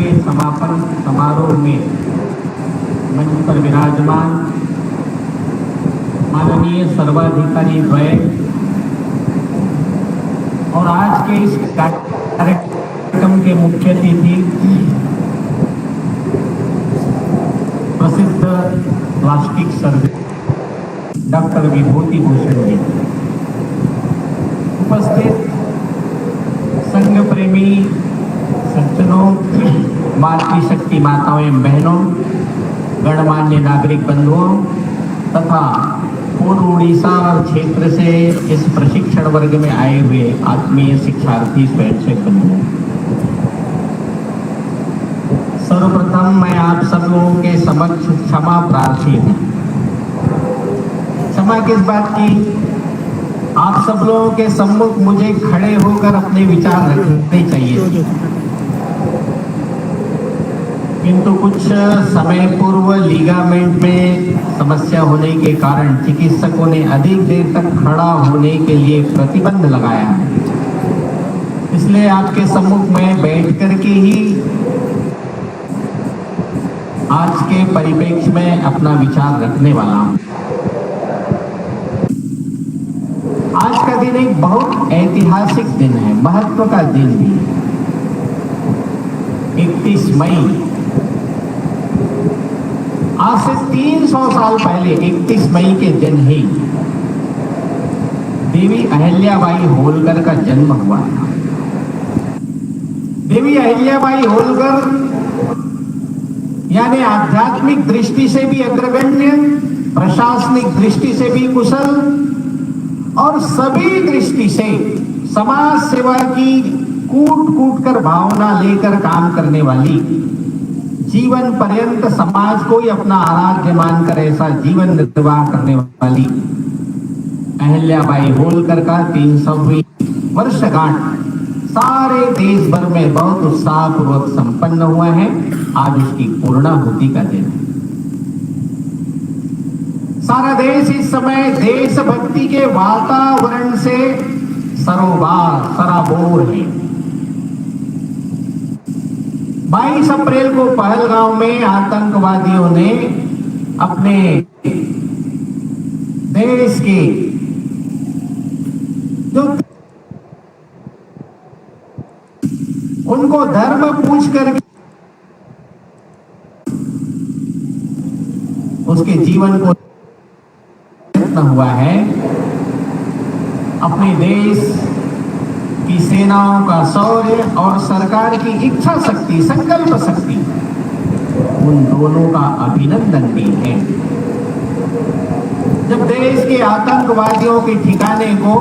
के समापन समारोह में मंच पर विराजमान माननीय सर्वाधिकारी द्वय और आज के इस कार्यक्रम के मुख्य अतिथि प्रसिद्ध plastic surgeon doctor Vibhuti Bhushan ji, उपस्थित संघ प्रेमी सज्जनों, मातृशक्ति माताओं एवं बहनों, गणमान्य नागरिक बंधुओं तथा पूर्व उड़ीसा क्षेत्र से इस प्रशिक्षण वर्ग में आए हुए आत्मीय शिक्षार्थी स्वयंसेवक बंधुओं, सर्वप्रथम मैं आप सब लोगों के समक्ष क्षमा प्रार्थी हूँ। क्षमा किस बात की? आप सब लोगों के सम्मुख मुझे खड़े होकर अपने विचार रखने चाहिए, किंतु कुछ समय पूर्व लिगामेंट में समस्या होने के कारण चिकित्सकों ने अधिक देर तक खड़ा होने के लिए प्रतिबंध लगाया है। इसलिए आपके सम्मुख में बैठ कर के ही आज के परिप्रेक्ष्य में अपना विचार रखने वाला हूं। आज का दिन एक बहुत ऐतिहासिक दिन है, महत्व का दिन भी। 31 मई, आज से 300 साल पहले 31 मई के दिन ही देवी अहिल्याबाई होलकर का जन्म हुआ था। देवी अहिल्याबाई होलकर यानी आध्यात्मिक दृष्टि से भी अग्रगण्य, प्रशासनिक दृष्टि से भी कुशल और सभी दृष्टि से समाज सेवा की कूट कूट कर भावना लेकर काम करने वाली, जीवन पर्यंत समाज को ही अपना आराध्य मानकर ऐसा जीवन निर्वाह करने वाली अहिल्याबाई होलकर का 300वीं वर्षगांठ सारे देश भर में बहुत उत्साहपूर्वक संपन्न हुआ है। आज उसकी पूर्णाहुति का दिन है। सारा देश इस समय देशभक्ति के वातावरण से सराबोर है। 22 अप्रैल को पहलगांव में आतंकवादियों ने अपने देश के जो उनको धर्म पूछ कर उसके जीवन को हुआ है, अपने देश की सेनाओं का शौर्य और सरकार की इच्छा शक्ति, संकल्प शक्ति, उन दोनों का अभिनंदन भी है। जब देश के आतंकवादियों के ठिकाने को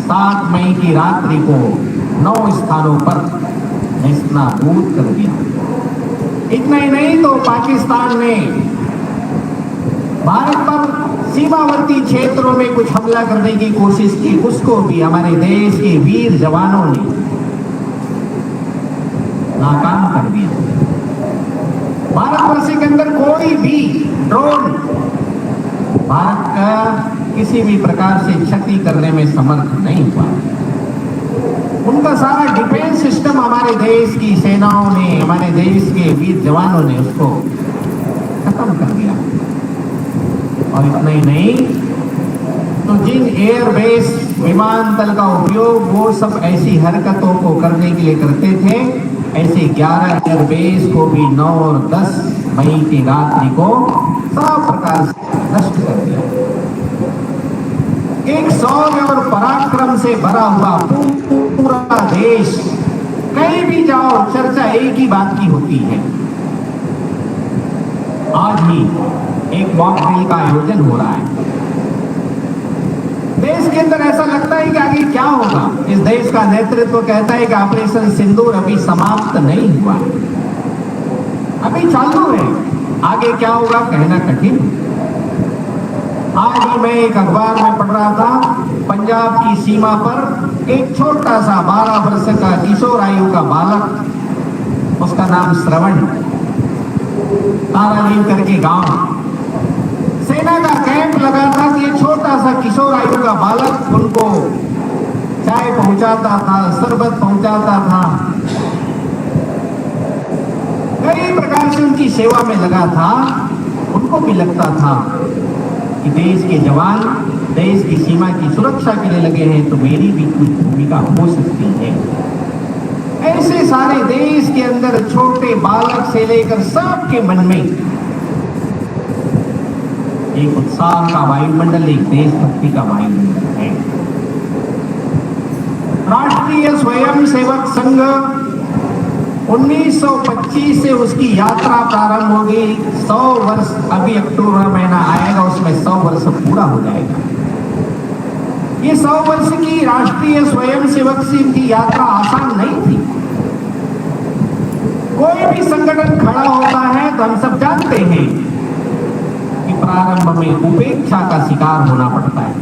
7 मई की रात्रि को 9 स्थानों पर नेस्तनाबूद कर दिया। इतना ही नहीं तो पाकिस्तान ने भारत पर सीमावर्ती क्षेत्रों में कुछ हमला करने की कोशिश की, उसको भी हमारे देश के वीर जवानों ने नाकाम कर दिया। भारतवर्ष के अंदर कोई भी ड्रोन भारत का किसी भी प्रकार से क्षति करने में समर्थ नहीं हुआ। उनका सारा डिफेंस सिस्टम हमारे देश की सेनाओं ने, हमारे देश के वीर जवानों ने उसको खत्म कर दिया। और इतना ही नहीं तो जिन एयरबेस विमानतल का उपयोग वो सब ऐसी हरकतों को करने के लिए करते थे, ऐसे 11 एयरबेस को भी 9 और 10 मई की रात्रि को सब प्रकार से नष्ट कर दिया। एक शौर्य और पराक्रम से भरा हुआ पूरा देश, कहीं भी जाओ चर्चा एक ही बात की होती है। आज ही एक मॉक ड्रिल का आयोजन हो रहा है। देश के अंदर ऐसा लगता है कि आगे क्या होगा। इस देश का नेतृत्व कहता है कि ऑपरेशन सिंदूर अभी समाप्त नहीं हुआ, अभी चालू है, आगे क्या होगा कहना कठिन। आज ही मैं एक अखबार में पढ़ रहा था, पंजाब की सीमा पर एक छोटा सा 12 वर्ष का किशोर आयु का बालक, उसका नाम श्रवण, तारालीन करके गांव, सेना का कैंप लगा था कि ये छोटा सा किशोर आयु का बालक उनको चाय पहुंचाता था, शरबत पहुंचाता था। कई प्रकार से उनकी सेवा में लगा था, उनको भी लगता था कि देश के जवान देश की सीमा की सुरक्षा के लिए लगे हैं तो मेरी भी कुछ भूमिका हो सकती है। ऐसे सारे देश के अंदर छोटे बालक से लेकर सबके मन में एक उत्साह का वायुमंडल, एक देशभक्ति का वायुमंडल है। राष्ट्रीय स्वयंसेवक संघ 1925 से उसकी यात्रा प्रारंभ होगी। 100 वर्ष, अभी अक्टूबर महीना आएगा उसमें 100 वर्ष पूरा हो जाएगा। ये 100 वर्ष की राष्ट्रीय स्वयंसेवक संघ की यात्रा आसान नहीं थी। कोई भी संगठन खड़ा होता है तो हम सब जानते हैं कि प्रारंभ में उपेक्षा का शिकार होना पड़ता है।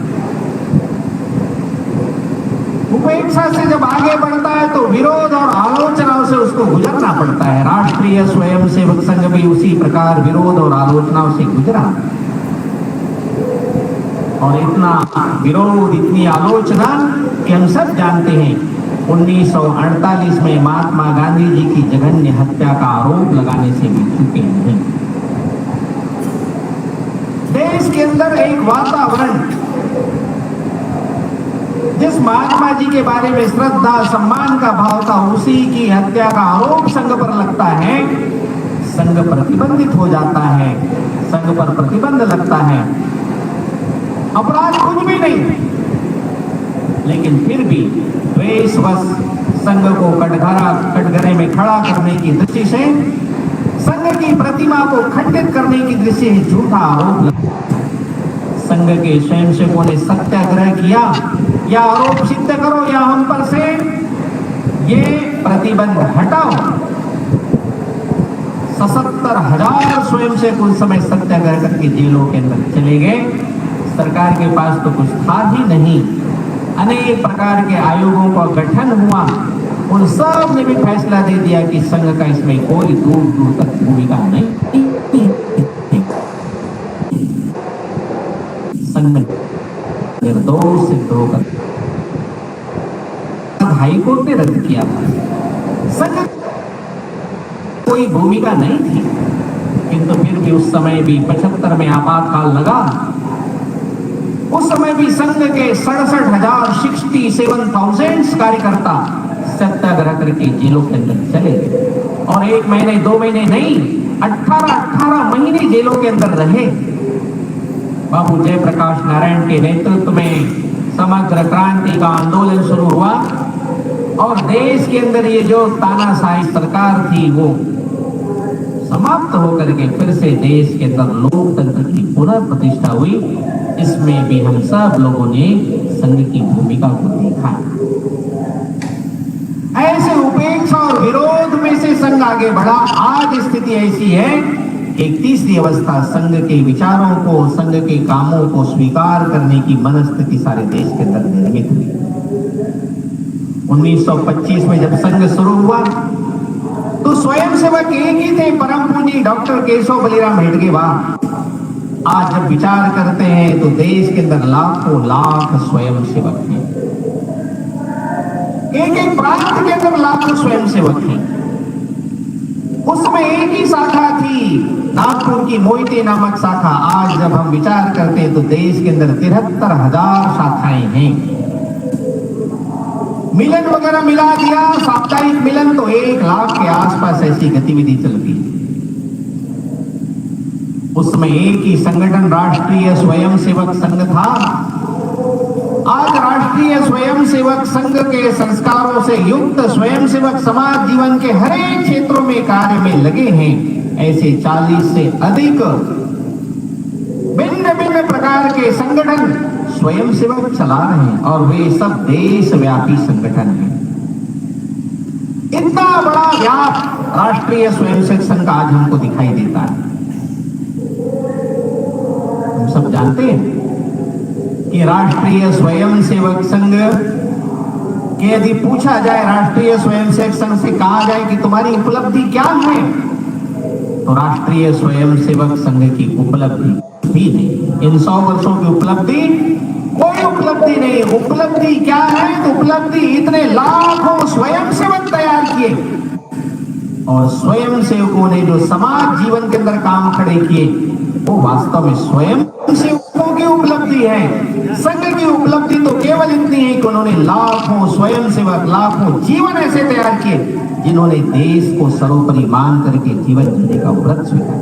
उपेक्षा से जब आगे बढ़ता है तो विरोध और आलोचनाओं से उसको गुजरना पड़ता है। राष्ट्रीय स्वयंसेवक संघ भी उसी प्रकार विरोध और आलोचनाओं से गुजरा, और इतना विरोध, इतनी आलोचना कि हम सब जानते हैं 1948 में महात्मा गांधी जी की जघन्य हत्या का आरोप लगाने से भी चुके नहीं। देश के अंदर एक वातावरण जिस महात्मा जी के बारे में श्रद्धा सम्मान का भाव था, उसी की हत्या का आरोप संघ पर लगता है। संघ प्रतिबंधित हो जाता है, संघ पर प्रतिबंध लगता है। अपराध कुछ भी नहीं, लेकिन फिर भी द्वेषवश संघ को कटघरे में खड़ा करने की दृष्टि से, संघ की प्रतिमा को खंडित करने की दृष्टि से झूठा आरोप लगा। संघ के स्वयंसेवकों ने सत्याग्रह किया, या आरोप सिद्ध करो या हम पर से ये प्रतिबंध हटाओ। 77,000 स्वयंसेवक उस समय सत्याग्रह करके जेलों के अंदर चले गए। सरकार के पास तो कुछ था ही नहीं। अनेक प्रकार के आयोगों का गठन हुआ, उन सब ने भी फैसला दे दिया कि संघ का इसमें कोई दूर दूर तक भूमिका नहीं। संघ निर्दोष सिद्ध होकर हाईकोर्ट ने रद्द किया था। संघ कोई भूमिका नहीं थी, किंतु फिर भी उस समय भी 75 में आपातकाल लगा। उस समय भी संघ के 67,000 कार्यकर्ता सत्याग्रह करके जेलों के अंदर चले गए, और 1 महीने 2 महीने नहीं, 18 महीने जेलों के अंदर रहे। बाबू जयप्रकाश नारायण के नेतृत्व में समग्र क्रांति का आंदोलन शुरू हुआ, और देश के अंदर ये जो तानाशाही सरकार थी वो समाप्त होकर के फिर से देश के अंदर लोकतंत्र की पुनः प्रतिष्ठा हुई। इसमें भी हम सब लोगों ने संघ की भूमिका को देखा। ऐसे उपेक्षा और विरोध में से संघ आगे बढ़ा। आज स्थिति ऐसी है, एक तीसरी अवस्था, संघ के विचारों को, संघ के कामों को स्वीकार करने की मनस्थिति सारे देश के अंदर निर्मित हुई। 1925 में जब संघ शुरू हुआ तो स्वयंसेवक एक ही थे, परम पूज्य डॉक्टर केशव बलिराम हेडगेवार। आज जब विचार करते हैं तो देश के अंदर लाखों लाख स्वयंसेवक हैं। एक एक प्रांत के अंदर लाखों स्वयंसेवक हैं। उसमें एक ही शाखा थी, नागपुर की मोहिते नामक शाखा। आज जब हम विचार करते हैं तो देश के अंदर 73,000 शाखाएं हैं। मिलन वगैरह मिला दिया, साप्ताहिक मिलन तो 1 लाख के आसपास ऐसी गतिविधि चलती है। उसमें एक ही संगठन राष्ट्रीय स्वयंसेवक संघ था। आज राष्ट्रीय स्वयंसेवक संघ के संस्कारों से युक्त स्वयंसेवक समाज जीवन के हर एक क्षेत्रों में कार्य में लगे हैं। ऐसे 40 से अधिक भिन्न भिन्न प्रकार के संगठन स्वयंसेवक चला रहे हैं, और वे सब देशव्यापी संगठन हैं। इतना बड़ा व्याप राष्ट्रीय स्वयंसेवक संघ आज हमको दिखाई देता है। हम सब जानते हैं कि राष्ट्रीय स्वयंसेवक संघ के यदि पूछा जाए, राष्ट्रीय स्वयंसेवक संघ से कहा जाए कि तुम्हारी उपलब्धि क्या है, तो राष्ट्रीय स्वयंसेवक संघ की उपलब्धि भी नहीं। इन 100 वर्षों की उपलब्धि कोई उपलब्धि नहीं। उपलब्धि क्या है? तो उपलब्धि इतने लाखों स्वयंसेवक तैयार किए, और स्वयं सेवकों ने जो समाज जीवन के अंदर काम खड़े किए वो वास्तव में स्वयं सेवकों की उपलब्धि है। संघ की उपलब्धि तो केवल इतनी है कि उन्होंने लाखों स्वयं सेवक, लाखों जीवन ऐसे तैयार किए जिन्होंने देश को सर्वोपरि मान करके जीवन जीने का व्रत स्वीकार।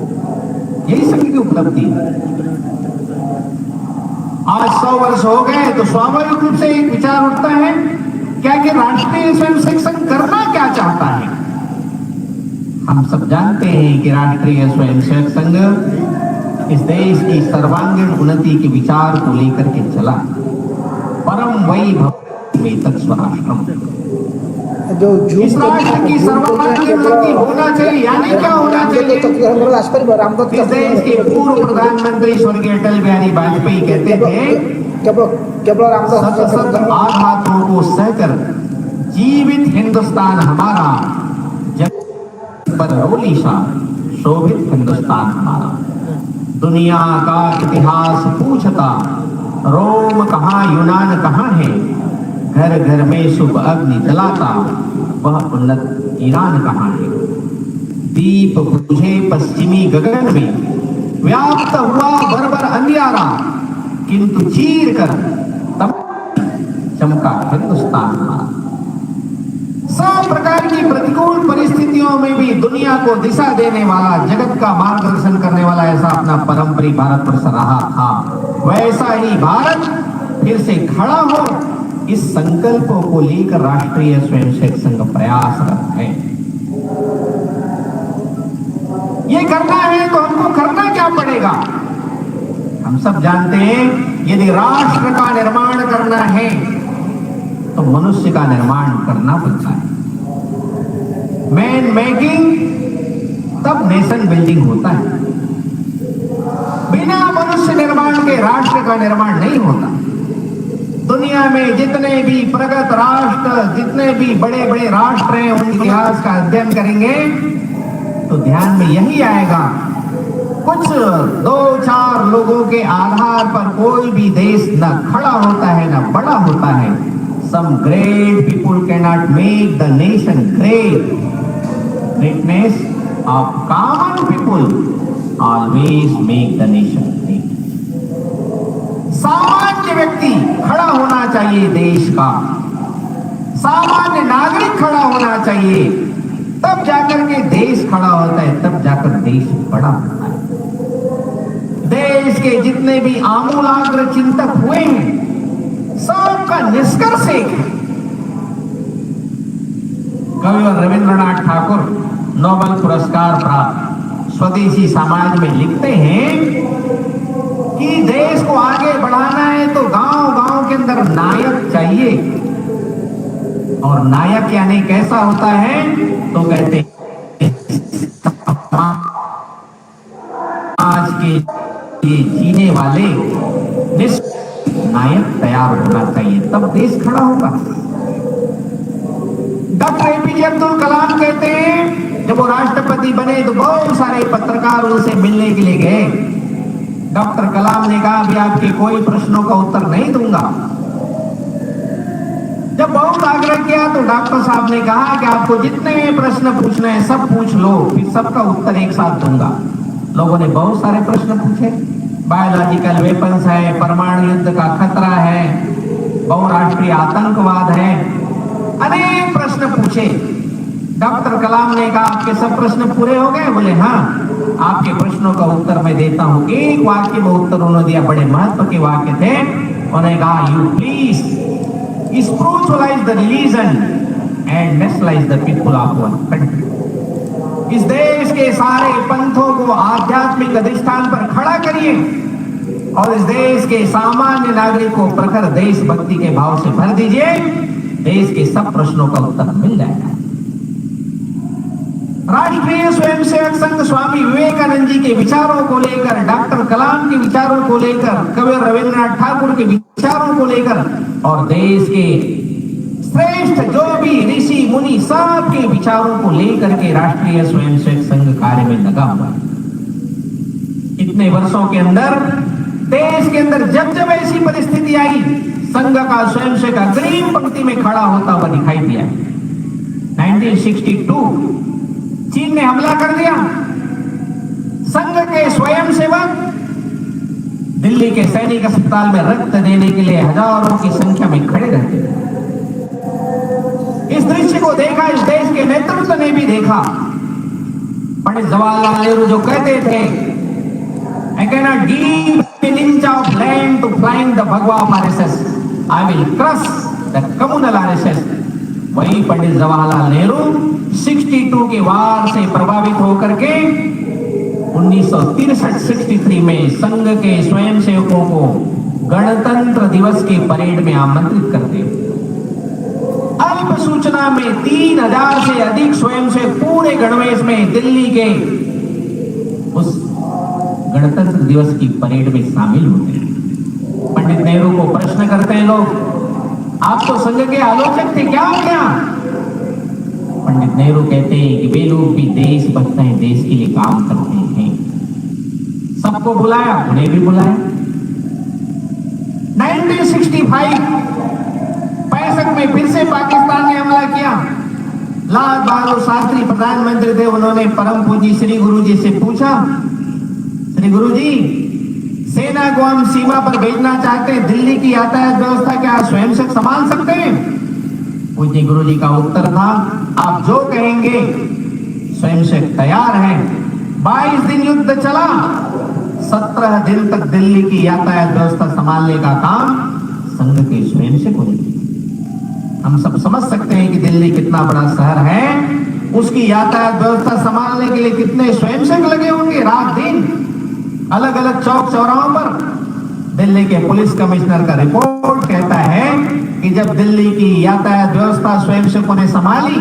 यही संघ की उपलब्धि है। आज 100 वर्ष हो गए तो स्वाभाविक रूप से एक विचार उठता है क्या कि राष्ट्रीय स्वयंसेवक संघ करना क्या चाहता है। हम सब जानते हैं कि राष्ट्रीय स्वयंसेवक संघ इस देश की सर्वांगीण उन्नति के विचार को लेकर के चला। परम वैभव में तक स्वराष्ट्रम, इस राष्ट्र की सर्वांगीण उन्नति होना चाहिए। यानी क्या होना चाहिए? इस देश के पूर्व प्रधानमंत्री स्वर्गीय अटल बिहारी वाजपेयी कहते थे सत आघातों को सहकर जीवित हिंदुस्तान हमारा, जगत पर रोलीसा शोभित हिंदुस्तान हमारा। दुनिया का इतिहास पूछता रोम कहाँ यूनान कहाँ है, घर घर में शुभ अग्नि जलाता वह उन्नत ईरान कहाँ है। दीप बुझे पश्चिमी गगन में, व्याप्त हुआ बर्बर अंधियारा, किंतु चीर कर तब चमका हिंदुस्तान हमारा। सब प्रकार की प्रतिकूल परिस्थितियों में भी दुनिया को दिशा देने वाला, जगत का मार्गदर्शन करने वाला ऐसा अपना परंपरी भारत वर्ष रहा था। वैसा ही भारत फिर से खड़ा हो, इस संकल्पों को लेकर राष्ट्रीय स्वयंसेवक संघ प्रयासरत है। ये करना है तो हमको करना क्या पड़ेगा? हम सब जानते हैं यदि राष्ट्र का निर्माण करना है तो मनुष्य का निर्माण करना पड़ता है। मैन मेकिंग तब नेशन बिल्डिंग होता है। बिना मनुष्य निर्माण के राष्ट्र का निर्माण नहीं होता। दुनिया में जितने भी प्रगत राष्ट्र, जितने भी बड़े बड़े राष्ट्र हैं, उन इतिहास का अध्ययन करेंगे तो ध्यान में यही आएगा, कुछ 2-4 लोगों के आधार पर कोई भी देश न खड़ा होता है न बड़ा होता है। Some great people cannot make the nation great. Greatness of common people always make the nation great. सामान्य व्यक्ति खड़ा होना चाहिए देश का, सामान्य नागरिक खड़ा होना चाहिए, तब जाकर के देश खड़ा होता है, तब जाकर देश बड़ा होता है। देश के जितने भी आमूलाग्र चिंतक हुए हैं सबका निष्कर्ष एक है। कवि रविंद्रनाथ ठाकुर नोबेल पुरस्कार प्राप्त स्वदेशी समाज में लिखते हैं कि देश को आगे बढ़ाना है तो गांव-गांव के अंदर नायक चाहिए। और नायक यानी कैसा होता है तो कहते हैं आज के जीने वाले नायक तैयार होना चाहिए, तब देश खड़ा होगा। डॉक्टर एपीजे अब्दुल कलाम कहते हैं जब वो राष्ट्रपति बने तो बहुत सारे पत्रकार उनसे मिलने के लिए गए। डॉक्टर कलाम ने कहा अभी आपके कोई प्रश्नों का उत्तर नहीं दूंगा। जब बहुत आग्रह किया तो डॉक्टर साहब ने कहा कि आपको जितने प्रश्न पूछने हैं सब पूछ लो, फिर सबका उत्तर एक साथ दूंगा। लोगों ने बहुत सारे प्रश्न पूछे, बायोलॉजिकल वेपन्स है, परमाणु युद्ध का खतरा है, बहुराष्ट्रीय आतंकवाद है, अनेक प्रश्न पूछे। डॉक्टर कलाम ने कहा आपके सब प्रश्न पूरे हो गए? बोले हाँ, आपके प्रश्नों का उत्तर मैं देता हूं। एक वाक्य में उत्तर उन्होंने दिया, बड़े महत्व के वाक्य थे। उन्होंने कहा you please spiritualise the religion and nationalise the people of one country. इस देश के सारे पंथों को आध्यात्मिक अधिष्ठान पर खड़ा करिए और इस देश के सामान्य नागरिक को प्रखर देशभक्ति के भाव से भर दीजिए। देश के सब प्रश्नों का उत्तर मिल जाएगा। राष्ट्रीय स्वयंसेवक संघ स्वामी विवेकानंद जी के विचारों को लेकर, डॉक्टर कलाम के विचारों को लेकर, कवि रविंद्रनाथ ठाकुर के विचारों को लेकर और देश के श्रेष्ठ जो भी ऋषि मुनि सब के विचारों को लेकर के राष्ट्रीय स्वयंसेवक संघ कार्य में लगा हुआ। इतने वर्षों के अंदर देश के अंदर जब जब ऐसी परिस्थिति आई, संघ का स्वयंसेवक अग्रिम पंक्ति में खड़ा होता हुआ दिखाई दिया। 1962 चीन ने हमला कर दिया। संघ के स्वयंसेवक दिल्ली के सैनिक अस्पताल में रक्त देने के लिए हजारों की संख्या में खड़े रहते थे। इस दृश्य को देखा इस देश के नेतृत्व ने भी देखा। पंडित जवाहरलाल नेहरू जो कहते थे, I cannot give an inch of land to flying the Bhagwa of RSS. I will crush the communal RSS. वही पंडित जवाहरलाल नेहरू 62 के वार से प्रभावित होकर के 1963 में संघ के स्वयंसेवकों को गणतंत्र दिवस के परेड में आमंत्रित करते। अल्प सूचना में 3000 से अधिक स्वयंसेवक पूरे गणवेश में दिल्ली के उस गणतंत्र दिवस की परेड में शामिल होते हैं। पंडित नेहरू को प्रश्न करते हैं लोग, आप तो संघ के आलोचक थे, क्या हो गया? पंडित नेहरू कहते हैं कि वे लोग भी देशभक्त हैं, देश के लिए काम करते हैं। सबको बुलाया, उन्हें भी बुलाया। 1965 में फिर से पाकिस्तान ने हमला किया। लाल बहादुर शास्त्री प्रधानमंत्री थे। उन्होंने परम पूज्य श्री गुरु जी से पूछा, श्री गुरु जी, सेना को हम सीमा पर भेजना चाहते हैं, दिल्ली की यातायात व्यवस्था क्या स्वयंसेवक संभाल सकते हैं? पूज्य गुरु जी का उत्तर था, आप जो कहेंगे स्वयंसेवक तैयार हैं। 22 दिन युद्ध चला, 17 दिन तक दिल्ली की यातायात व्यवस्था संभालने का काम संघ के स्वयंसेवकों ने किया। हम सब समझ सकते हैं कि दिल्ली कितना बड़ा शहर है, उसकी यातायात व्यवस्था संभालने के लिए कितने स्वयंसेवक लगे होंगे रात दिन, अलग अलग चौक चौराहों पर। दिल्ली के पुलिस कमिश्नर का रिपोर्ट कहता है कि जब दिल्ली की यातायात व्यवस्था स्वयंसेवकों ने संभाली,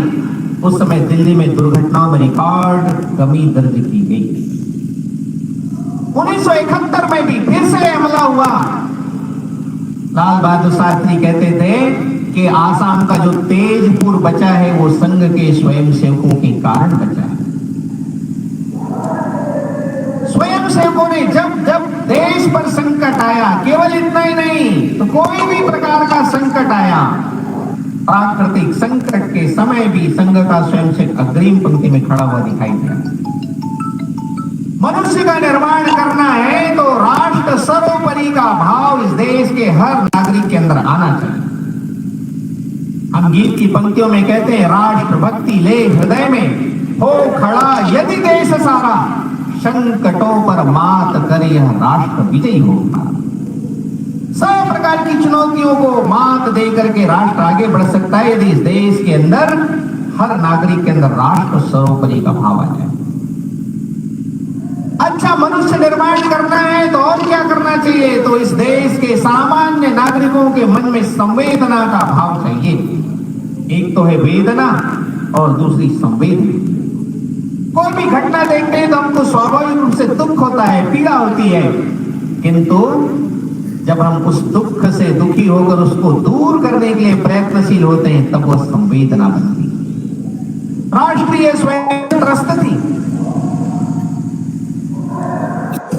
उस समय दिल्ली में दुर्घटनाओं में रिकॉर्ड कमी दर्ज की गई। 1971 में भी फिर से हमला हुआ। लाल बहादुर शास्त्री कहते थे कि आसाम का जो तेजपुर बचा है वो संघ के स्वयंसेवकों के कारण बचा है। स्वयंसेवकों ने जब जब देश पर संकट आया, केवल इतना ही नहीं तो कोई भी प्रकार का संकट आया, प्राकृतिक संकट के समय भी संघ का स्वयंसेवक अग्रिम पंक्ति में खड़ा हुआ दिखाई दिया। मनुष्य का निर्माण करना है तो राष्ट्र सर्वोपरि का भाव इस देश के हर नागरिक के अंदर आना चाहिए। हम गीत की पंक्तियों में कहते हैं, राष्ट्र भक्ति ले हृदय में, हो खड़ा यदि देश सारा, संकटों पर मात कर यह राष्ट्र विजयी होगा। सब प्रकार की चुनौतियों को मात दे करके राष्ट्र आगे बढ़ सकता है यदि इस देश के अंदर हर नागरिक के अंदर राष्ट्र सर्वोपरि का भाव आ जाए। अच्छा मनुष्य निर्माण करना है तो और क्या करना चाहिए? तो इस देश के सामान्य नागरिकों के मन में संवेदना का भाव चाहिए। एक तो है वेदना और दूसरी संवेदना। कोई भी घटना देखते हैं तो हमको स्वाभाविक रूप से दुख होता है, पीड़ा होती है, किंतु जब हम उस दुख से दुखी होकर उसको दूर करने के लिए प्रयत्नशील होते हैं तब वह संवेदना बनती है। राष्ट्रीय स्वयं त्रस्त थी।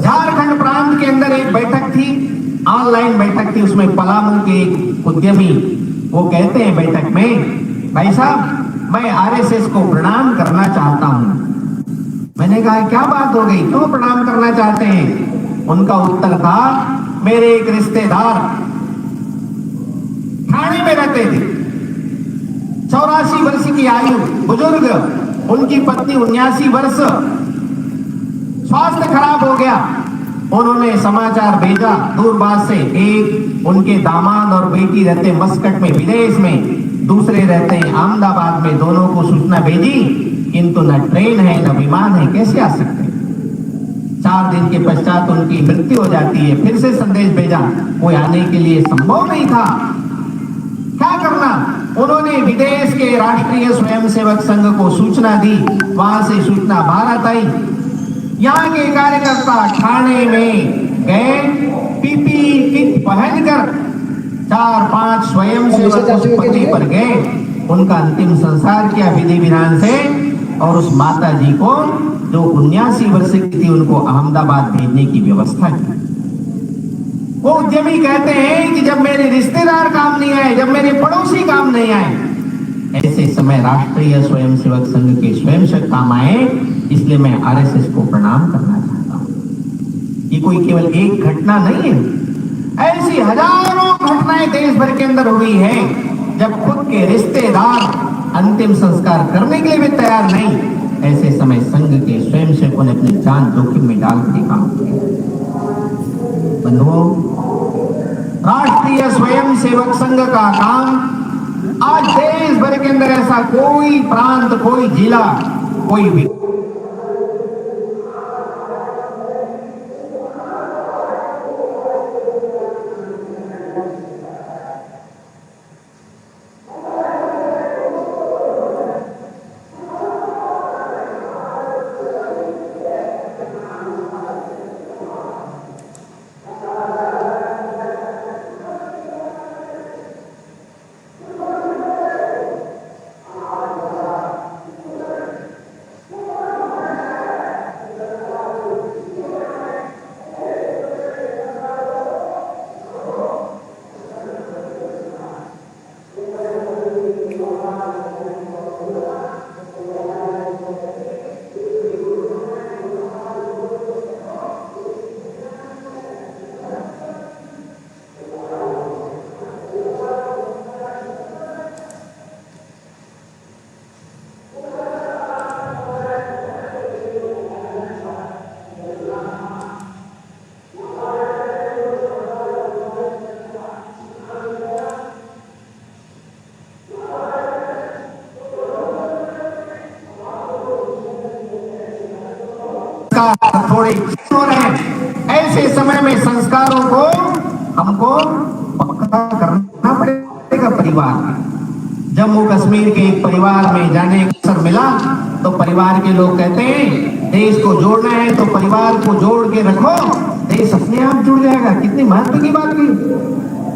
झारखंड प्रांत के अंदर एक बैठक थी, ऑनलाइन बैठक थी, उसमें पलामू के एक उद्यमी वो कहते हैं बैठक में, भाई साहब मैं आरएसएस को प्रणाम करना चाहता हूं। मैंने कहा क्या बात हो गई, क्यों प्रणाम करना चाहते हैं? उनका उत्तर था, मेरे एक रिश्तेदार ठाणे में रहते थे, 84 वर्ष की आयु, बुजुर्ग, उनकी पत्नी 79 वर्ष, स्वास्थ्य खराब हो गया। उन्होंने समाचार भेजा दूरभाष से, एक उनके दामाद और बेटी रहते मस्कट में विदेश में, दूसरे रहते हैं अहमदाबाद में, दोनों को सूचना भेजी, किंतु न ट्रेन है न विमान है, कैसे आ सकते? 4 दिन के पश्चात उनकी मृत्यु हो जाती है। फिर से संदेश भेजा, कोई आने के लिए संभव नहीं था। क्या करना? उन्होंने विदेश के राष्ट्रीय स्वयंसेवक संघ को सूचना दी, वहां से सूचना भारत आई। यहाँ के कार्यकर्ता ठाणे में गए, पीपी किट पहनकर 4-5 स्वयंसेवक उस पते पर गए, उनका अंतिम संस्कार किया विधि विधान से, और उस माता जी को जो 79 वर्ष की थी उनको अहमदाबाद भेजने की व्यवस्था की। वो उद्यमी कहते हैं कि जब मेरे रिश्तेदार काम नहीं आए, जब मेरे पड़ोसी काम नहीं आए, ऐसे समय राष्ट्रीय स्वयंसेवक संघ के स्वयंसेवक काम आए, इसलिए मैं आरएसएस को प्रणाम करना चाहता हूं। ये कोई केवल एक घटना नहीं है, ऐसी हजारों घटनाएं देश भर के अंदर हुई है। जब खुद के रिश्तेदार अंतिम संस्कार करने के लिए भी तैयार नहीं, ऐसे समय संघ के स्वयंसेवकों ने अपनी जान जोखिम में डालकर काम किया। बंधुओं, राष्ट्रीय स्वयंसेवक संघ का काम आज देश भर के अंदर ऐसा कोई प्रांत, कोई जिला, कोई भी थोड़े हो रहे हैं। ऐसे समय में संस्कारों को हमको पक्का करना पड़ेगा। परिवार में जम्मू कश्मीर के एक परिवार में जाने का अवसर मिला तो परिवार के लोग कहते हैं देश को जोड़ना है तो परिवार को जोड़ के रखो, देश अपने आप जुड़ जाएगा। कितनी महत्व की बात की।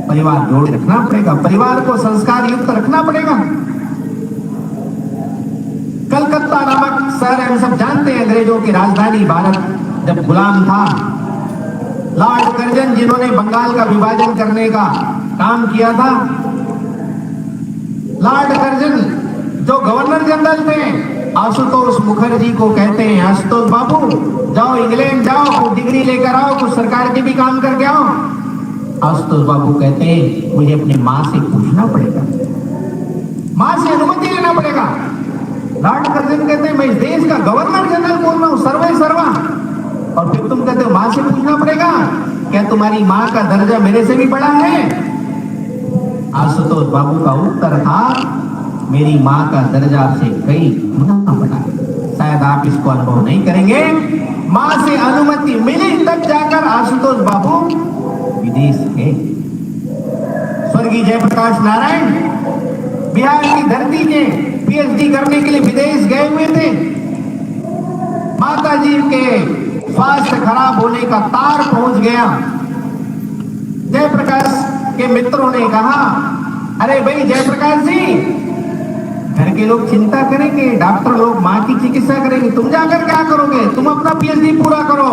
परिवार जोड़ रखना पड़ेगा, परिवार को संस्कार युक्त रखना पड़ेगा। कलकत्ता नामक शहर हम सब जानते हैं, अंग्रेजों की राजधानी भारत जब गुलाम था, लॉर्ड कर्जन जिन्होंने बंगाल का विभाजन करने का काम किया था, लॉर्ड कर्जन जो गवर्नर जनरल थे, आशुतोष मुखर्जी को कहते हैं आशुतोष बाबू जाओ इंग्लैंड जाओ, कुछ डिग्री लेकर आओ, कुछ सरकार के भी काम करके आओ। आशुतोष बाबू कहते हैं मुझे अपनी माँ से पूछना पड़ेगा, माँ से अनुमति लेना पड़ेगा। लॉर्ड कर्जन कहते हैं मैं इस देश का गवर्नर जनरल बोल रहा हूं, सर्वे सर्वा, और फिर तुम कहते हो मां से पूछना पड़ेगा। क्या तुम्हारी मां का दर्जा मेरे से भी बड़ा है? आशुतोष बाबू का उत्तर था मेरी मां का दर्जा से कई गुना बड़ा है। शायद आप इसको अनुभव नहीं करेंगे। मां से अनुमति मिली तब जाकर आशुतोष बाबू विदेश गए। स्वर्गीय जयप्रकाश नारायण बिहार की धरती के पीएचडी करने के लिए विदेश गए हुए थे। माता जी के स्वास्थ्य खराब होने का तार पहुंच गया। जयप्रकाश के मित्रों ने कहा अरे भाई जयप्रकाश जी, घर के लोग चिंता करेंगे, डॉक्टर लोग मां की चिकित्सा करेंगे, तुम जाकर क्या करोगे, तुम अपना पीएचडी पूरा करो।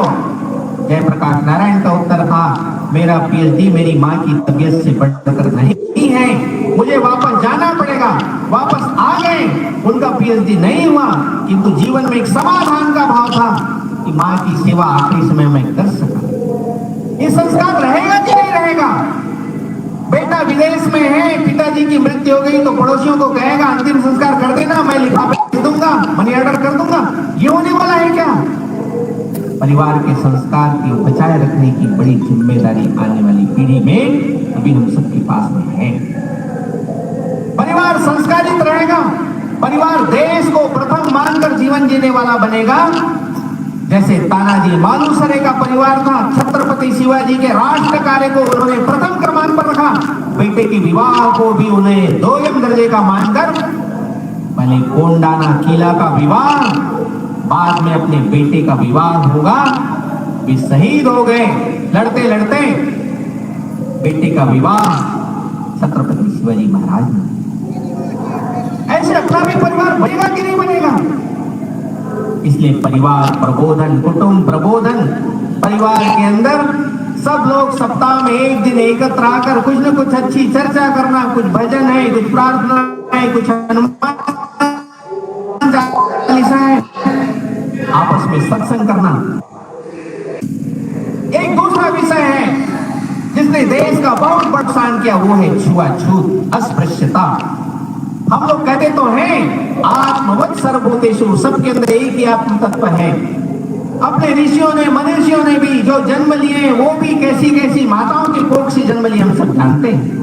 जयप्रकाश नारायण का उत्तर था मेरा पीएचडी मेरी मां की तबीयत से बढ़कर नहीं है, मुझे वापस जाना पड़ेगा। वापस आ गए, उनका पीएचडी नहीं हुआ, किंतु जीवन में एक समाधान का भाव था कि मां की सेवा आखिरी समय में कर सका। ये संस्कार रहेगा कि नहीं रहेगा? बेटा विदेश में है, पिताजी की मृत्यु हो गई तो पड़ोसियों को कहेगा अंतिम संस्कार कर देना, मैं लिफाफे दे दूंगा, मनी ऑर्डर कर दूंगा। ये होने वाला है क्या? परिवार के संस्कार को बचाए रखने की बड़ी जिम्मेदारी आने वाली पीढ़ी में अभी हम सबके पास में है। परिवार संस्कारित रहेगा, परिवार देश को प्रथम मानकर जीवन जीने वाला बनेगा। जैसे तानाजी मालुसरे का परिवार था, छत्रपति शिवाजी के राष्ट्र कार्य को उन्होंने प्रथम क्रमांक पर रखा, बेटे के विवाह को भी उन्हें दोयम दर्जे का मानकर पहले कोंडाना किला का विवाह, बाद में अपने बेटे का विवाह होगा, वे शहीद हो गए लड़ते लड़ते। बेटे का विवाह छत्रपति शिवाजी महाराज ने। ऐसे अपना भी परिवार बनेगा कि नहीं बनेगा? इसलिए परिवार प्रबोधन, कुटुंब प्रबोधन, परिवार के अंदर सब लोग सप्ताह में एक दिन एकत्र आकर कुछ न कुछ अच्छी चर्चा करना, कुछ भजन है, कुछ प्रार्थना कुछ हनुमान चालीसा है, आपस में सत्संग करना। एक दूसरा विषय है जिसने देश का बहुत नुकसान किया, वो है छुआछूत, अस्पृश्यता। हम लोग कहते तो हैं आत्मवत् सर्वभूतेषु, सबके अंदर एक ही आत्म तत्व है। अपने ऋषियों ने मनुष्यों ने भी जो जन्म लिए वो भी कैसी कैसी माताओं के कोख से जन्म लिए, हम सब जानते हैं।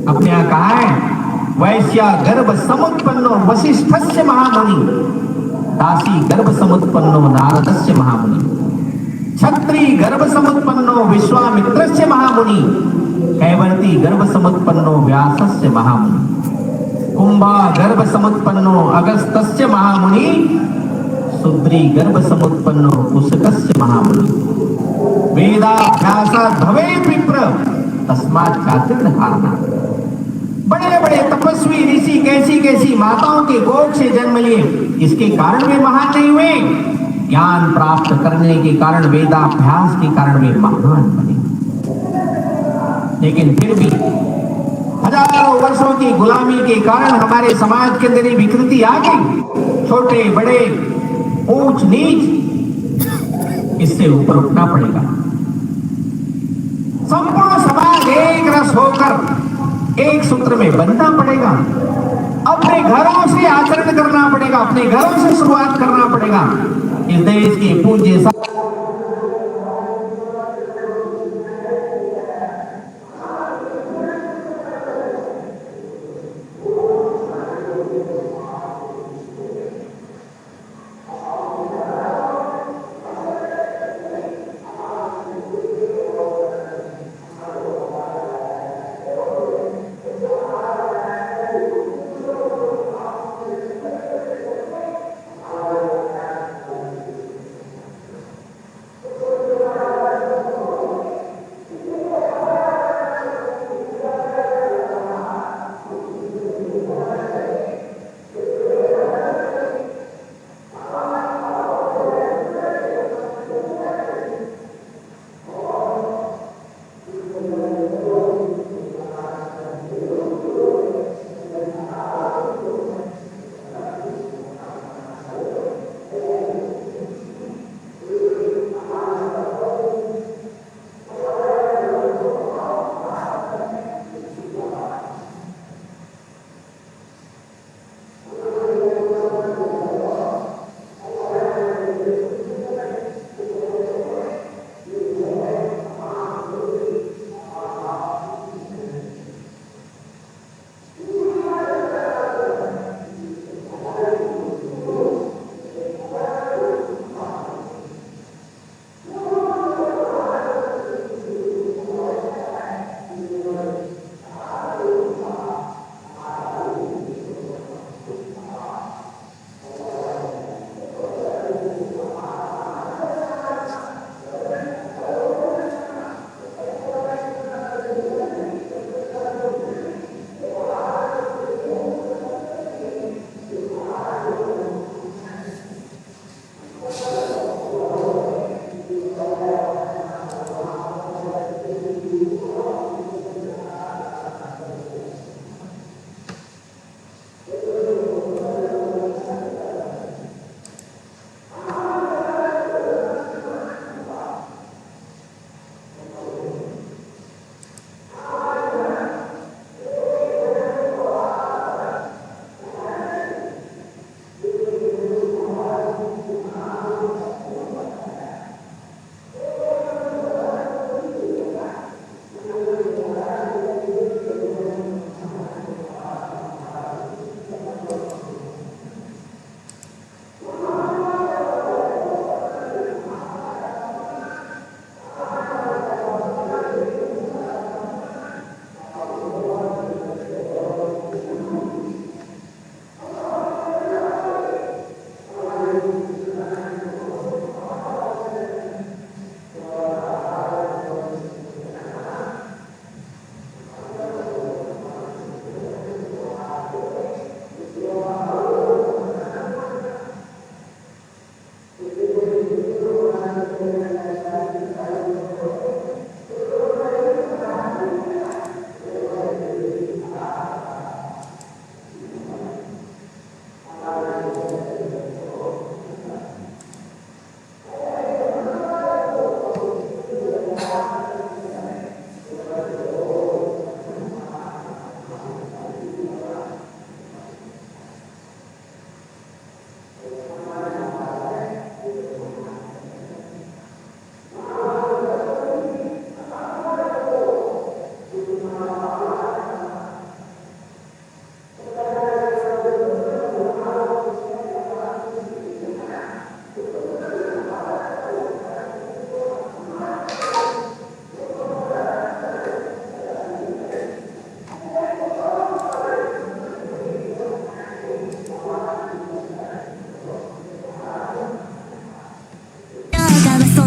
अपने यहां कहा है वैश्या गर्भ समुत्पन्नो वशिष्ठस्य महामुनि, दासी गर्भ समुत्पन्नो नारदस्य महामुनि, क्षत्रिय गर्भ समुत्पन्नो विश्वामित्रस्य महामुनि, कैवर्ती गर्भ समुत्पन्नो व्यासस्य महामुनि, कुंभा गर्भ समुत्पन्नो अगस्त्यस्य महामुनि, शूद्री गर्भ समुत्पन्नो कुशकस्य महामुनि, वेदाभ्यासात् भवेत् विप्र तस्मात् चातुर्न कारणात्। बड़े बड़े तपस्वी ऋषि कैसी कैसी माताओं के गोद से जन्म लिए, इसके कारण वे महान नहीं हुए, ज्ञान प्राप्त करने के कारण, वेदाभ्यास के कारण वे महान बने। लेकिन फिर भी हजारों वर्षों की गुलामी के कारण हमारे समाज के अंदर विकृति आ गई, छोटे बड़े ऊंच नीच, इससे ऊपर उठना पड़ेगा। संपूर्ण समाज एक रस होकर एक सूत्र में बनना पड़ेगा। अपने घरों से आचरण करना पड़ेगा, अपने घरों से शुरुआत करना पड़ेगा। इस देश के पूज्य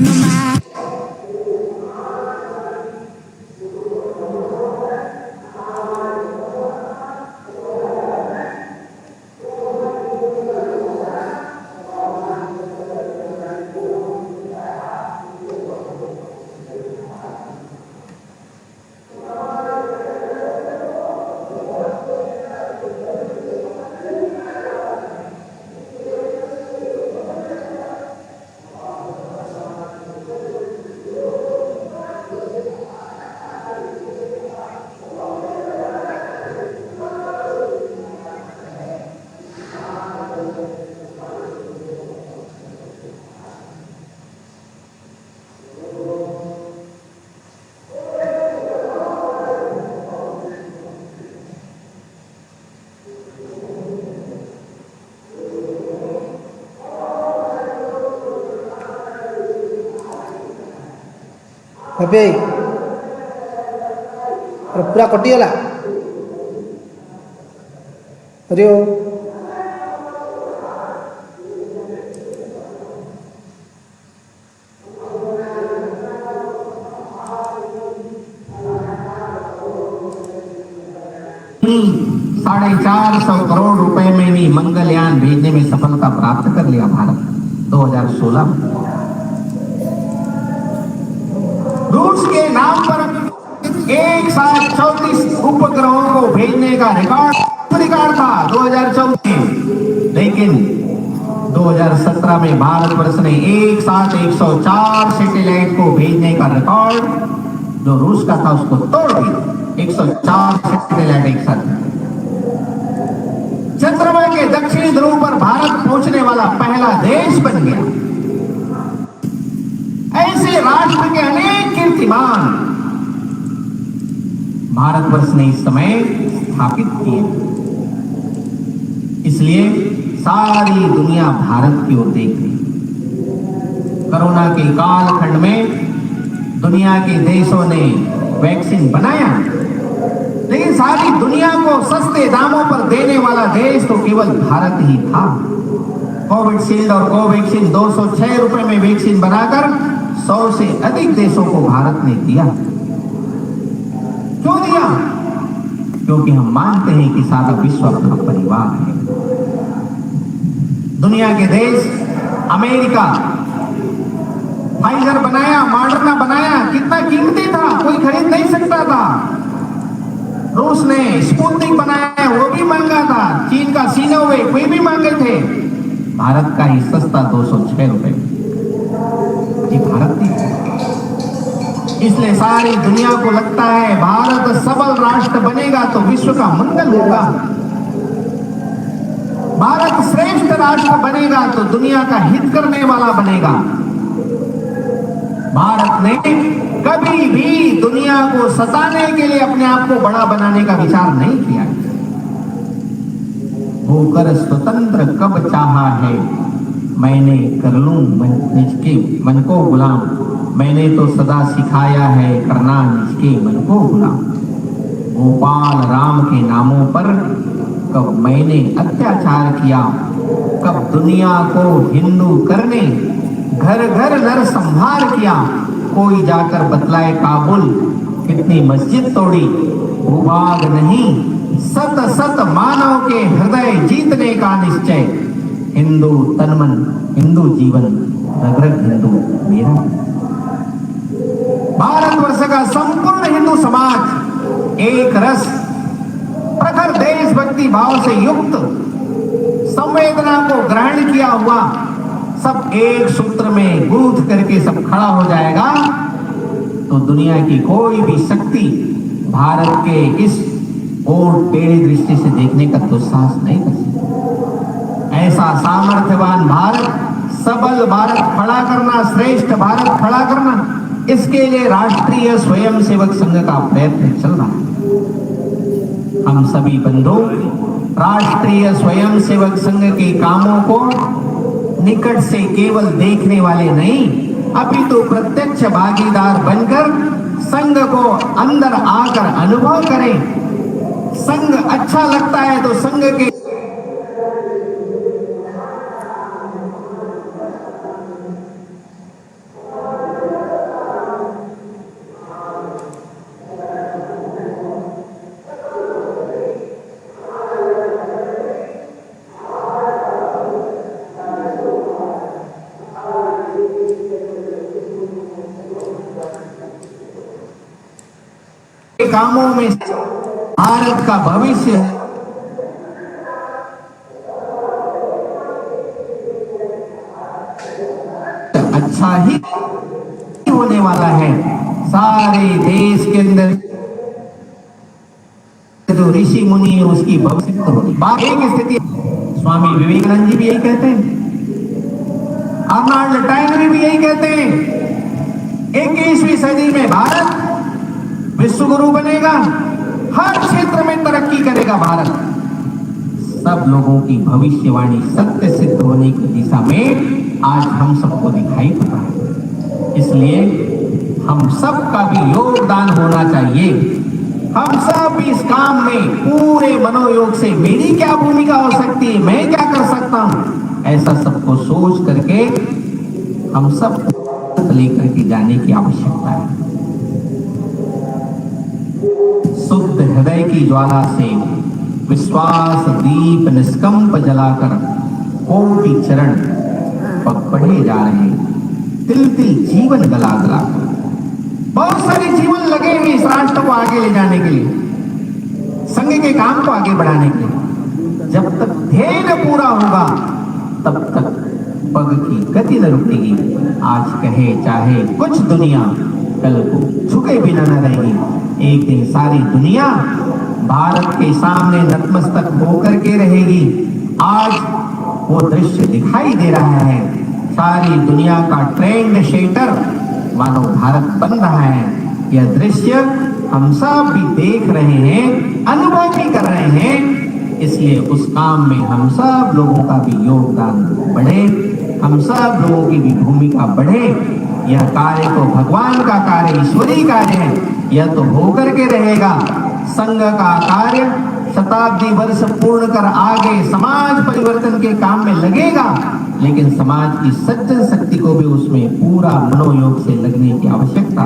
の前ଏବେ ପୁରା କଟିଗଲା ହରି ଓମ୍। ₹450 करोड़ में भी मंगलयान भेजने में सफलता प्राप्त कर लिया भारत 2016 में। रूस के नाम पर एक साथ 34 उपग्रहों को भेजने का रिकॉर्ड था 2014 में, लेकिन 2017 में भारतवर्ष ने एक साथ 104 सैटेलाइट को भेजने का रिकॉर्ड जो रूस का था उसको तोड़ दिया। 104 सैटेलाइट एक साथ। चंद्रमा के दक्षिणी ध्रुव पर भारत पहुंचने वाला पहला देश बन गया। ऐसे राष्ट्र के अनेक कीर्तिमान भारतवर्ष ने इस समय स्थापित किए, इसलिए सारी दुनिया भारत की ओर देख रही। कोरोना के कालखंड में दुनिया के देशों ने वैक्सीन बनाया, लेकिन सारी दुनिया को सस्ते दामों पर देने वाला देश तो केवल भारत ही था। कोविशील्ड और कोवैक्सीन 206 रुपए में वैक्सीन बनाकर 100 से अधिक देशों को भारत ने दिया। क्यों दिया? क्योंकि हम मानते हैं कि सारा विश्व अपना परिवार है। दुनिया के देश अमेरिका फाइजर बनाया, मॉडर्ना बनाया, कितना कीमती था, कोई खरीद नहीं सकता था। रूस ने स्पुतनिक बनाया, वो भी महंगा था। चीन का सिनोवेक वे भी महंगे थे। भारत का ही सस्ता 206 रुपए जी भारत थी। इसलिए सारी दुनिया को लगता है भारत सबल राष्ट्र बनेगा तो विश्व का मंगल होगा। भारत श्रेष्ठ राष्ट्र बनेगा तो दुनिया का हित करने वाला बनेगा। भारत ने कभी भी दुनिया को सताने के लिए अपने आप को बड़ा बनाने का विचार नहीं किया। होकर स्वतंत्र कब चाहा है, मैंने कर लूं निज के मन को गुलाम। मैंने तो सदा सिखाया है करना निज के मन को गुलाम। गोपाल राम के नामों पर कब मैंने अत्याचार किया, कब दुनिया को हिंदू करने घर घर नर संहार किया। कोई जाकर बतलाए काबुल कितनी मस्जिद तोड़ी। भूभाग नहीं सत सत मानव के हृदय जीतने का निश्चय। हिंदू तनमन हिंदू जीवन रग रग हिंदू मेरा। भारतवर्ष का संपूर्ण हिंदू समाज एक रस प्रखर देशभक्ति भाव से युक्त संवेदना को ग्रहण किया हुआ सब एक सूत्र में गूंथ करके सब खड़ा हो जाएगा तो दुनिया की कोई भी शक्ति भारत के इस और टेढ़ी दृष्टि से देखने का दुस्साहस नहीं कर सकती। ऐसा सामर्थ्यवान भारत, सबल भारत खड़ा करना, श्रेष्ठ भारत खड़ा करना, इसके लिए राष्ट्रीय स्वयंसेवक संघ का प्रयत्न चल रहा है। हम सभी बंधु राष्ट्रीय स्वयंसेवक संघ के कामों को निकट से केवल देखने वाले नहीं, अपितु प्रत्यक्ष भागीदार बनकर संघ को अंदर आकर अनुभव करें। संघ अच्छा लगता है तो संघ के में भारत का भविष्य अच्छा ही होने वाला है। सारे देश के अंदर जो ऋषि मुनि है उसकी भविष्य होगी। बाकी की स्थिति स्वामी विवेकानंद जी भी यही कहते हैं, अर्नाल्ड टाइगर भी यही कहते हैं, 21वीं सदी में भारत विश्व गुरु बनेगा, हर क्षेत्र में तरक्की करेगा भारत। सब लोगों की भविष्यवाणी सत्य सिद्ध होने की दिशा में आज हम सबको दिखाई पड़ रहा है। इसलिए हम सबका भी योगदान होना चाहिए। हम सब इस काम में पूरे मनोयोग से मेरी क्या भूमिका हो सकती है, मैं क्या कर सकता हूं, ऐसा सबको सोच करके हम सब लेकर के जाने की आवश्यकता है। शुद्ध हृदय की ज्वाला से विश्वास दीप निष्कंप जलाकर कोटि चरण बढ़े जा रहे, तिल तिल जीवन गला गला। बहुत सारे जीवन लगे हैं इस राष्ट्र को आगे ले जाने के लिए, संघ के काम को आगे बढ़ाने के लिए। जब तक ध्येय न पूरा होगा तब तक पग की गति न रुकेगी। आज कहे चाहे कुछ दुनिया, कल को झुके बिना न रहेगी। एक दिन सारी दुनिया भारत के सामने नतमस्तक होकर के रहेगी। आज वो दृश्य दिखाई दे रहा है। सारी दुनिया का ट्रेंड सेटर मानो भारत बन रहा है। यह दृश्य हम सब भी देख रहे हैं, अनुभव भी कर रहे हैं। इसलिए उस काम में हम सब लोगों का भी योगदान बढ़े, हम सब लोगों की भी भूमिका बढ़े। यह कार्य तो भगवान का कार्य, ईश्वरीय कार्य है, यह तो होकर के रहेगा। संघ का कार्य शताब्दी वर्ष पूर्ण कर आगे समाज परिवर्तन के काम में लगेगा, लेकिन समाज की सज्जन शक्ति को भी उसमें पूरा मनोयोग से लगने की आवश्यकता,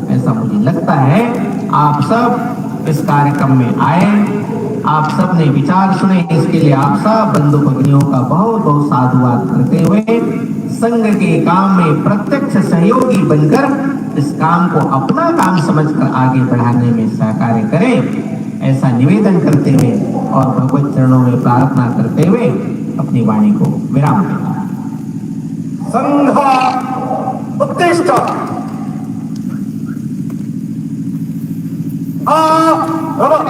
ऐसा मुझे लगता है। आप सब इस कार्यक्रम में आए, आप सब ने विचार सुने, इसके लिए आप सब बंधु भगिनियों का बहुत बहुत साधुवाद करते हुए संघ के काम में प्रत्यक्ष सहयोगी बनकर इस काम को अपना काम समझकर आगे बढ़ाने में सहकार्य करें, ऐसा निवेदन करते हुए और भगवत चरणों में प्रार्थना करते हुए अपनी वाणी को विराम देता हूं। संघ उत्तिष्ठ आरभ।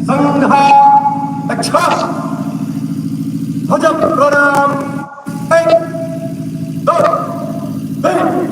संघ अच्छा ध्वज प्रणाम। 1 2 3।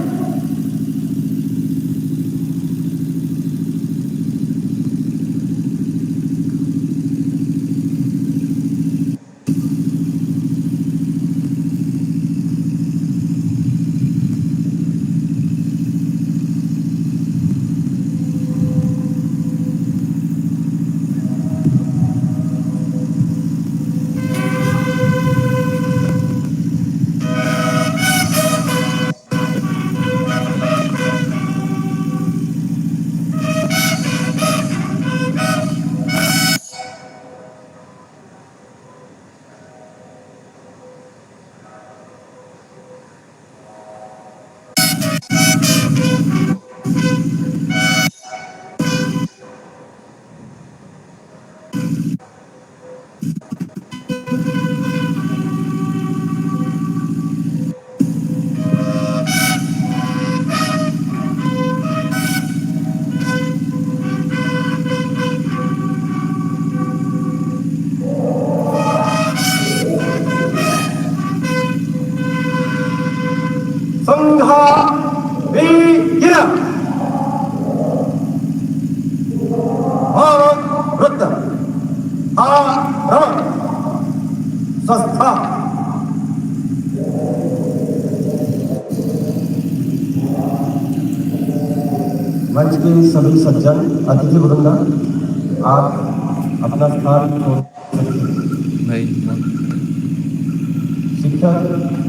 संघ वीर भारत वृत्त आरभ। स्वस्था। मंच के सभी सज्जन अतिथि वृंद, आप अपना स्थान छोड़ सकते हैं। शिक्षक